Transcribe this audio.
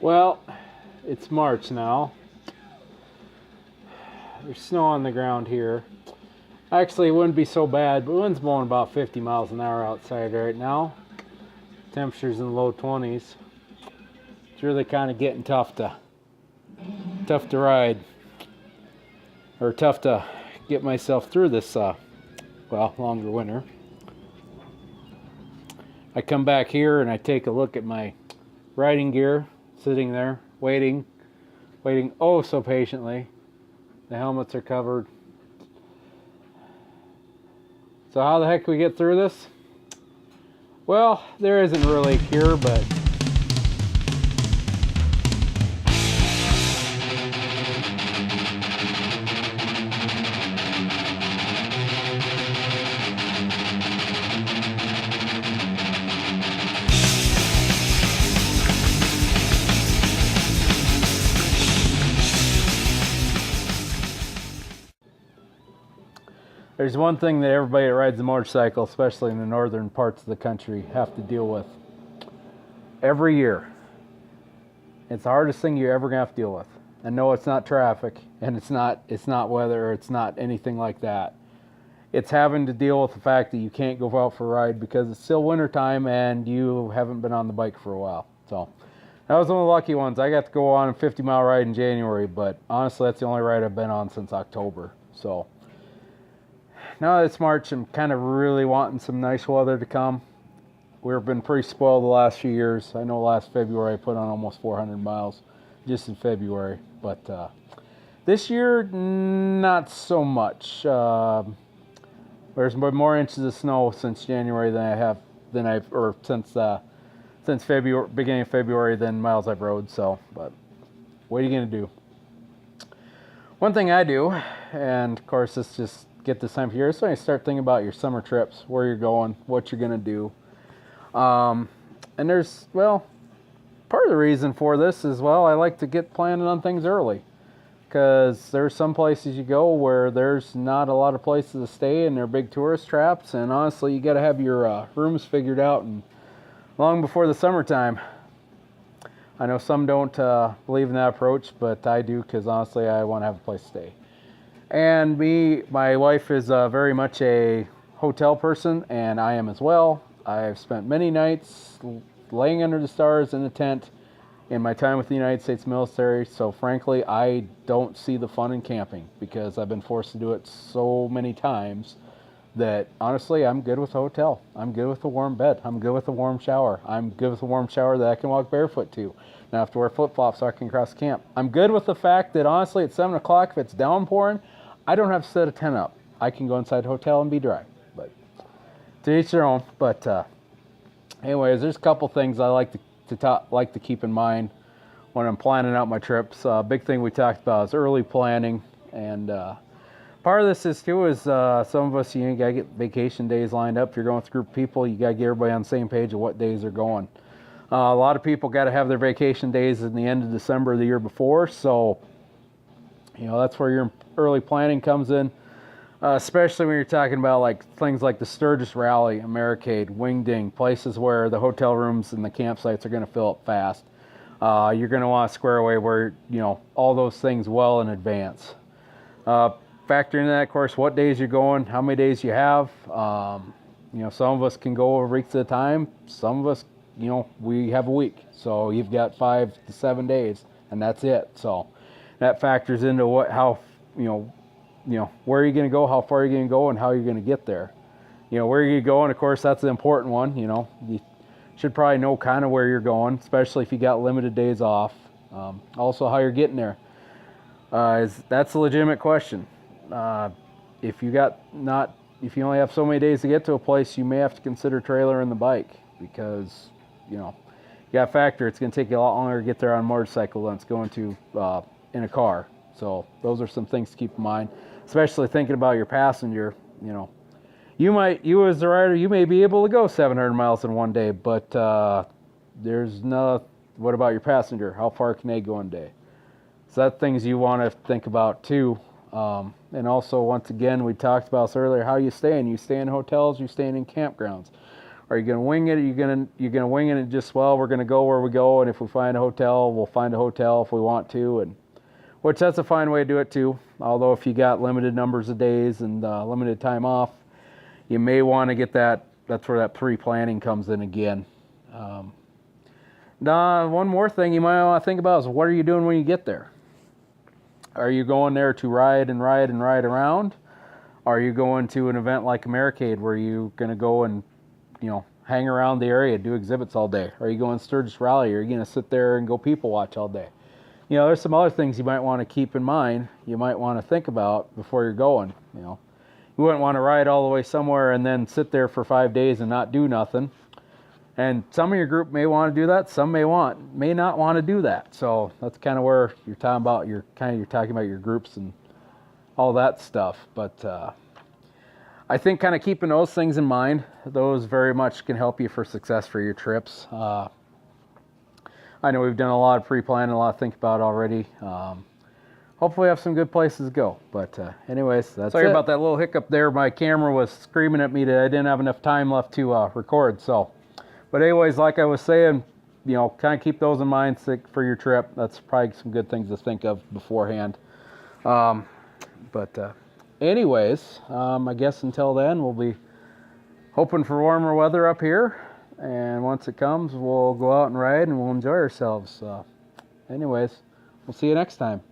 Well, it's March now. There's snow on the ground here. Actually, it wouldn't be so bad, but the wind's blowing about 50 miles an hour outside right now. Temperatures in the low 20s. It's really kind of getting tough to ride, or tough to get myself through this longer winter. I come back here and I take a look at my riding gear, sitting there waiting oh so patiently. The helmets are covered. So how the heck we get through this? Well, there isn't really a cure, but there's one thing that everybody that rides a motorcycle, especially in the northern parts of the country, have to deal with every year. It's the hardest thing you're ever gonna have to deal with. And no, it's not traffic, and it's not weather, or it's not anything like that. It's having to deal with the fact that you can't go out for a ride because it's still winter time and you haven't been on the bike for a while. So that was one of the lucky ones. I got to go on a 50-mile ride in January, but honestly, that's the only ride I've been on since October. So now that it's March, I'm kind of really wanting some nice weather to come. We've been pretty spoiled the last few years. I know last February I put on almost 400 miles just in February, but this year not so much. There's been more inches of snow since January since February, beginning of February, than miles I've rode. So, but what are you gonna do? One thing I do, and of course this just get this time of year, so you start thinking about your summer trips, where you're going, what you're gonna do. And there's, well, part of the reason for this is, well, I like to get planning on things early, because there's some places you go where there's not a lot of places to stay and they're big tourist traps, and honestly you got to have your rooms figured out and long before the summertime. I know some don't believe in that approach, but I do, because honestly I want to have a place to stay. And my wife is very much a hotel person, and I am as well. I've spent many nights laying under the stars in a tent in my time with the United States military, so frankly, I don't see the fun in camping, because I've been forced to do it so many times that honestly, I'm good with a hotel. I'm good with a warm bed. I'm good with a warm shower. I'm good with a warm shower that I can walk barefoot to. Now I have to wear flip-flops so I can cross camp. I'm good with the fact that honestly, at 7 o'clock, if it's downpouring, I don't have to set a tent up. I can go inside the hotel and be dry. But to each their own. But anyways, there's a couple things I like to keep in mind when I'm planning out my trips. Big thing we talked about is early planning, and part of this is too is some of us, you gotta get vacation days lined up. If you're going with a group of people, you gotta get everybody on the same page of what days they're going. A lot of people got to have their vacation days in the end of December the year before, so that's where your early planning comes in, especially when you're talking about like things like the Sturgis Rally, Americade, Wingding, places where the hotel rooms and the campsites are going to fill up fast. You're going to want to square away where all those things well in advance. Factor into that, of course, what days you're going, how many days you have. Some of us can go over weeks at a time. Some of us, we have a week, so you've got 5 to 7 days, and that's it. So that factors into where are you going to go, how far are you going to go, and how you're going to get there. Where are you going, of course, that's the important one. You should probably know kind of where you're going, especially if you got limited days off. Also, how you're getting there. That's a legitimate question. If you only have so many days to get to a place, you may have to consider trailering the bike, because you got to factor it's going to take you a lot longer to get there on a motorcycle than it's going to in a car. So those are some things to keep in mind, especially thinking about your passenger. You as the rider, you may be able to go 700 miles in one day, but what about your passenger? How far can they go in a day? So that's things you want to think about too. And also, once again, we talked about this earlier, how you stay in. You stay in hotels, you stay in campgrounds. Are you going to wing it? You're going to wing it and just, well, we're going to go where we go, and if we find a hotel, we'll find a hotel if we want to, and which that's a fine way to do it too. Although if you got limited numbers of days and limited time off, you may want to get that. That's where that pre-planning comes in again. Now, one more thing you might want to think about is, what are you doing when you get there? Are you going there to ride and ride and ride around? Are you going to an event like Americade where you're going to go and, hang around the area, do exhibits all day? Are you going Sturgis Rally? Are you going to sit there and go people watch all day? There's some other things you might want to keep in mind. You might want to think about before you're going. You wouldn't want to ride all the way somewhere and then sit there for 5 days and not do nothing. And some of your group may want to do that. Some may not want to do that. So that's kind of where you're talking about. You're talking about your groups and all that stuff. But I think kind of keeping those things in mind, those very much can help you for success for your trips. I know we've done a lot of pre-planning, a lot to think about already. Hopefully we have some good places to go. But anyways, that's Sorry about that little hiccup there. My camera was screaming at me that I didn't have enough time left to record. But anyways, like I was saying, kind of keep those in mind for your trip. That's probably some good things to think of beforehand. Anyways, I guess until then, we'll be hoping for warmer weather up here. And once it comes, we'll go out and ride and we'll enjoy ourselves. Anyways, we'll see you next time.